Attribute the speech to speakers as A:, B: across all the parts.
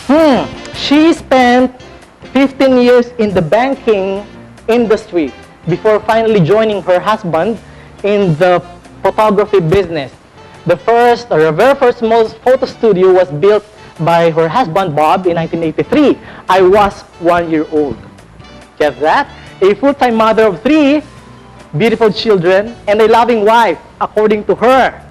A: She spent 15 years in the banking industry before finally joining her husband in the photography business. The very first most photo studio was built by her husband Bob in 1983. I was 1 year old. Get that? A full-time mother of 3 beautiful children and a loving wife, according to her.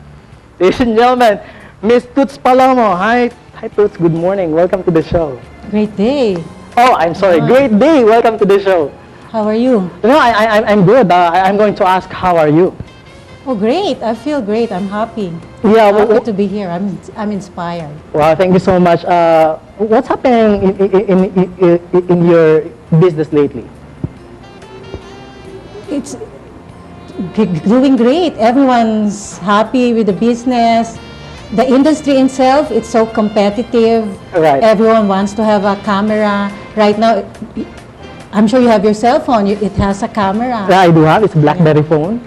A: Ladies and gentlemen, Miss Toots Palomo. Hi, Toots. Good morning. Welcome to the show.
B: Great day.
A: Oh, I'm sorry. Great day. Welcome to the show.
B: How are you?
A: No, I'm good. I'm going to ask, how are you?
B: Oh, great. I feel great. I'm happy.
A: Yeah,
B: Happy to be here. I'm inspired.
A: Wow, thank you so much. What's happening in your business lately?
B: It's doing great. Everyone's happy with the business. The industry itself, it's so competitive.
A: Right.
B: Everyone wants to have a camera. Right now, I'm sure you have your cell phone. It has a camera.
A: Yeah, I do have. It's a BlackBerry phone.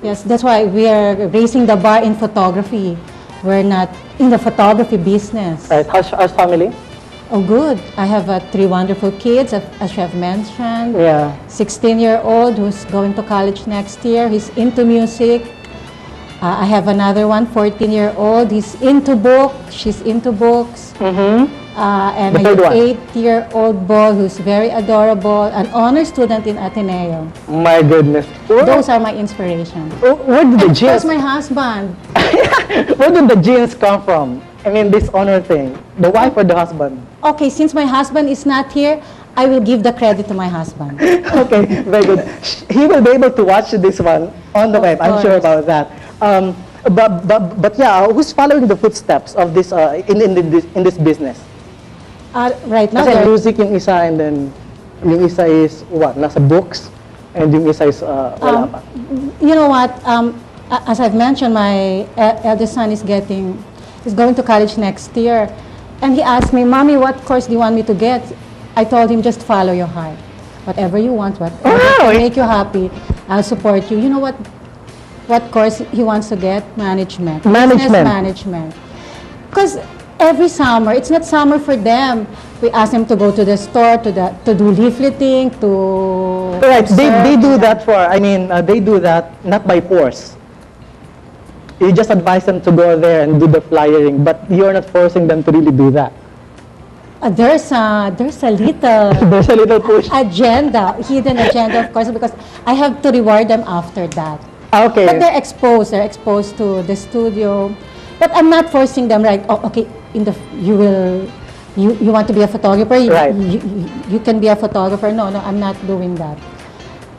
B: Yes, that's why we are raising the bar in photography. We're not in the photography business.
A: Right. How's family?
B: Oh, good. I have 3 wonderful kids, as you have mentioned.
A: Yeah.
B: 16-year-old who's going to college next year. He's into music. I have another one, 14-year-old. He's into books. She's into books. And an 8-year-old boy who's very adorable, an honor student in Ateneo.
A: My goodness.
B: Those are my inspirations.
A: Where did the
B: Of course,
A: genes?
B: my husband.
A: Where did the genes come from? I mean, this honor thing. The wife or the husband?
B: Okay, since my husband is not here, I will give the credit to my husband.
A: Okay, very good. He will be able to watch this one on the web. I'm sure about that. But yeah, who's following the footsteps of this in this business?
B: Right now,
A: Kasi music yung isa, and then yung isa is what? Nasa books, and yung isa is wala pa.
B: You know what? As I've mentioned, my eldest son is going to college next year, and he asked me, "Mommy, what course do you want me to get?" I told him, "Just follow your heart. Whatever you want, whatever make you happy, I'll support you." You know what? What course he wants to get? Management. Business management. Because every summer, it's not summer for them. We ask them to go to the store, to do leafleting, to...
A: Right, they do that for, I mean, they do that not by force. You just advise them to go there and do the flyering, but you're not forcing them to really do that.
B: There's a little...
A: There's a little push.
B: Hidden agenda, of course, because I have to reward them after that.
A: Okay.
B: But they're exposed to the studio. But I'm not forcing them, right? Oh, okay, you want to be a photographer?
A: Right.
B: You can be a photographer. No, I'm not doing that.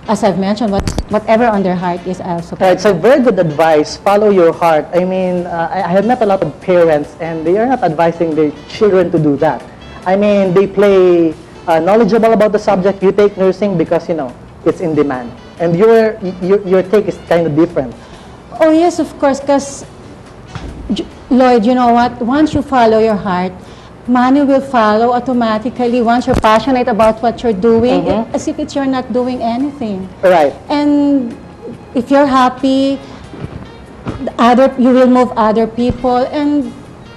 B: As I've mentioned, whatever on their heart is, I'll support.
A: Right, so very good advice. Follow your heart. I mean, I have met a lot of parents, and they are not advising their children to do that. I mean, they play knowledgeable about the subject. You take nursing because, you know, it's in demand. And your take is kind of different.
B: Oh, yes, of course, because, Lloyd, you know what? Once you follow your heart, money will follow automatically. Once you're passionate about what you're doing, as if you're not doing anything.
A: Right.
B: And if you're happy, you will move other people, and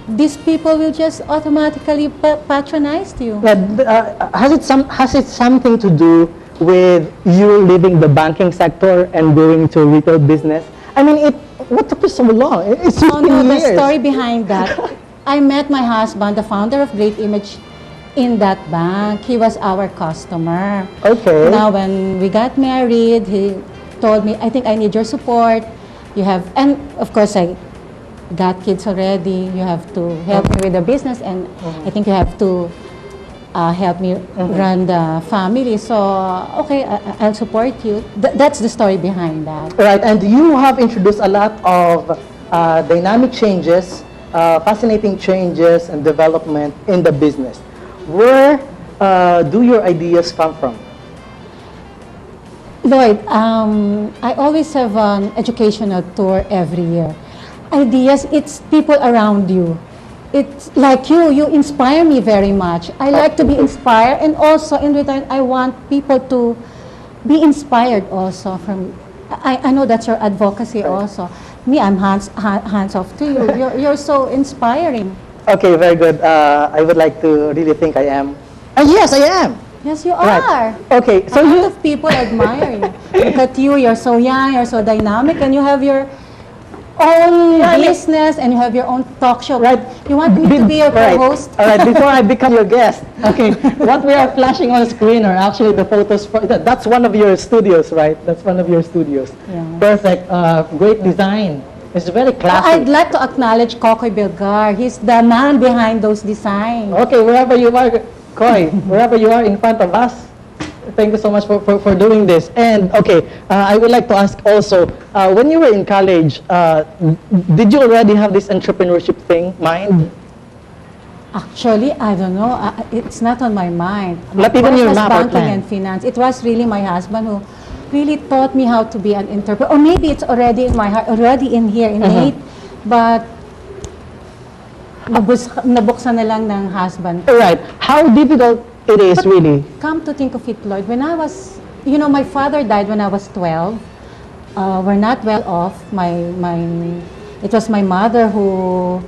B: these people will just automatically patronize you.
A: Has it something to do with you leaving the banking sector and going to retail business? I mean, what took you so long? It's 15 years.
B: The story behind that. I met my husband, the founder of Great Image, in that bank. He was our customer.
A: Okay.
B: Now, when we got married, he told me, "I think I need your support. And of course, I got kids already. You have to help me with the business, and I think you have to help me run the family." So, okay, I'll support you. That's the story behind that.
A: Right, and you have introduced a lot of dynamic changes, fascinating changes and development in the business. Where do your ideas come from?
B: Lloyd, I always have an educational tour every year. Ideas, it's people around you. It's like you inspire me very much. I like to be inspired, and also in return, I want people to be inspired also from. I know that's your advocacy also. Me, I'm hands off to you. You're so inspiring.
A: Okay, very good. I would like to really think I am. Yes, I am.
B: Yes, you
A: Right.
B: are.
A: Okay, so
B: A lot
A: you,
B: of people admire you. Look at you, you're so young, you're so dynamic, and you have your own
A: Yeah, I mean-
B: business, and you have your own talk show.
A: Right.
B: You want me to be your
A: Right.
B: co-host?
A: All right, before I become your guest, okay, what we are flashing on screen are actually the photos for, that's one of your studios, right? That's one of your studios.
B: Yeah.
A: Perfect, great design. It's very
B: I'd
A: classic.
B: like to acknowledge Kokoy Bilgar. He's the man behind those designs.
A: Okay, wherever you are, Koy, wherever you are in front of us, thank you so much for doing this. And okay, I would like to ask also, when you were in college, did you already have this entrepreneurship thing mind?
B: Actually, I don't know. It's not on my mind.
A: Not even
B: Mine
A: your
B: was
A: map or
B: banking
A: plan?
B: and finance. It was really my husband who really taught me how to be an entrepreneur. Or maybe it's already in my heart, already in here, innate. But nabuksan na lang ng husband.
A: All right, how difficult it is really?
B: Come to think of it, Lloyd, when I was, you know, my father died when I was 12. We're not well off. It was my mother who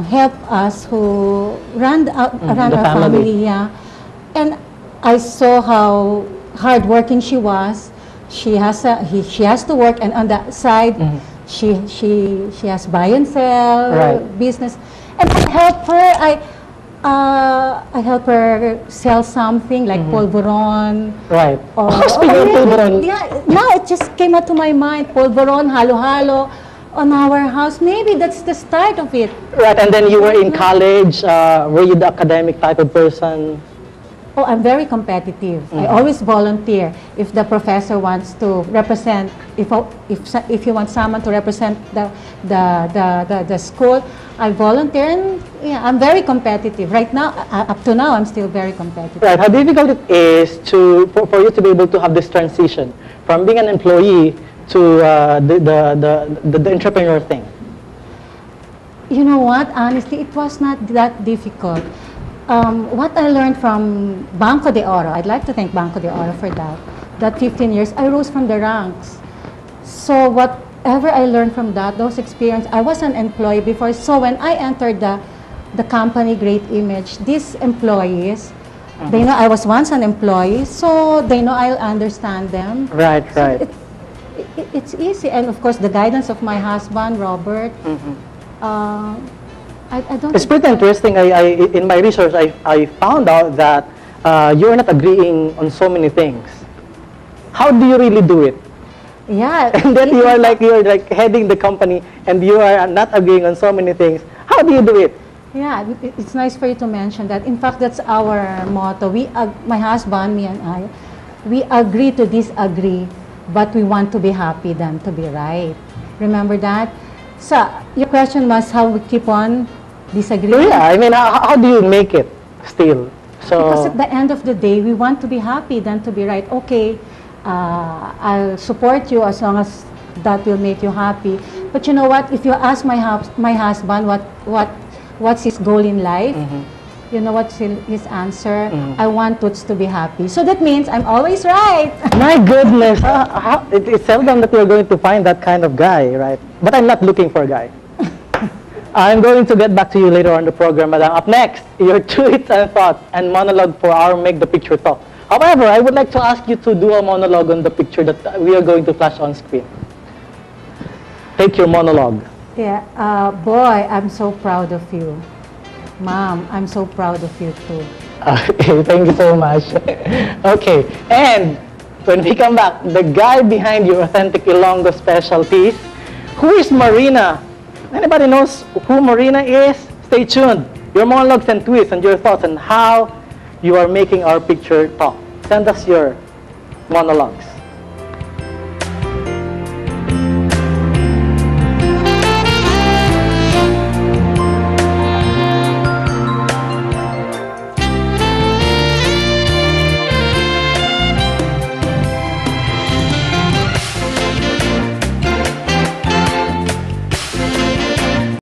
B: helped us, who ran around
A: the
B: our
A: family.
B: family. Yeah. And I saw how hardworking she was. She has to work, and on the side, she has buy and sell
A: Right.
B: business, and I help her. I help her sell something like polvoron.
A: Right.
B: Or,
A: Speaking of polvoron.
B: Yeah, now it just came out to my mind. Polvoron, halo-halo on our house. Maybe that's the start of it.
A: Right, and then you were in college, were you the academic type of person?
B: Oh, I'm very competitive. I always volunteer. If the professor wants to represent, if you want someone to represent the school, I volunteer, and yeah, I'm very competitive. Right now, up to now, I'm still very competitive.
A: Right, how difficult it is for you to be able to have this transition from being an employee to the entrepreneur thing?
B: You know what? Honestly, it was not that difficult. What I learned from Banco de Oro, I'd like to thank Banco de Oro for that. That 15 years, I rose from the ranks. So whatever I learned from those experience, I was an employee before. So when I entered the company Great Image, these employees, they know I was once an employee, so they know I'll understand them.
A: Right, right.
B: It's easy, and of course the guidance of my husband, Robert. I don't.
A: It's pretty interesting. In my research, I found out that you're not agreeing on so many things. How do you really do it?
B: Yeah.
A: And then you're like heading the company, and you are not agreeing on so many things. How do you do it?
B: Yeah, it's nice for you to mention that. In fact, that's our motto. My husband, me and I, we agree to disagree, but we want to be happy than to be right. Remember that? So, your question was how we keep on disagreeing?
A: Yeah, I mean, how do you make it still?
B: Because
A: So
B: at the end of the day, we want to be happy than to be right. Okay, I'll support you as long as that will make you happy. But you know what? If you ask my husband what's his goal in life, you know what's his answer? I want Toots to be happy. So that means I'm always right.
A: my goodness, it's seldom that you're going to find that kind of guy, right? But I'm not looking for a guy. I'm going to get back to you later on the program, madam. Up next, your tweets and thoughts and monologue for our Make the Picture talk. However, I would like to ask you to do a monologue on the picture that we are going to flash on screen. Take your monologue.
B: Yeah, boy, I'm so proud of you. Mom, I'm so proud of you too.
A: Okay, thank you so much. Okay, and when we come back, the guy behind your authentic Ilonggo specialties, who is Marina? Anybody knows who Marina is? Stay tuned. Your monologues and tweets and your thoughts on how you are making our picture talk. Send us your monologues.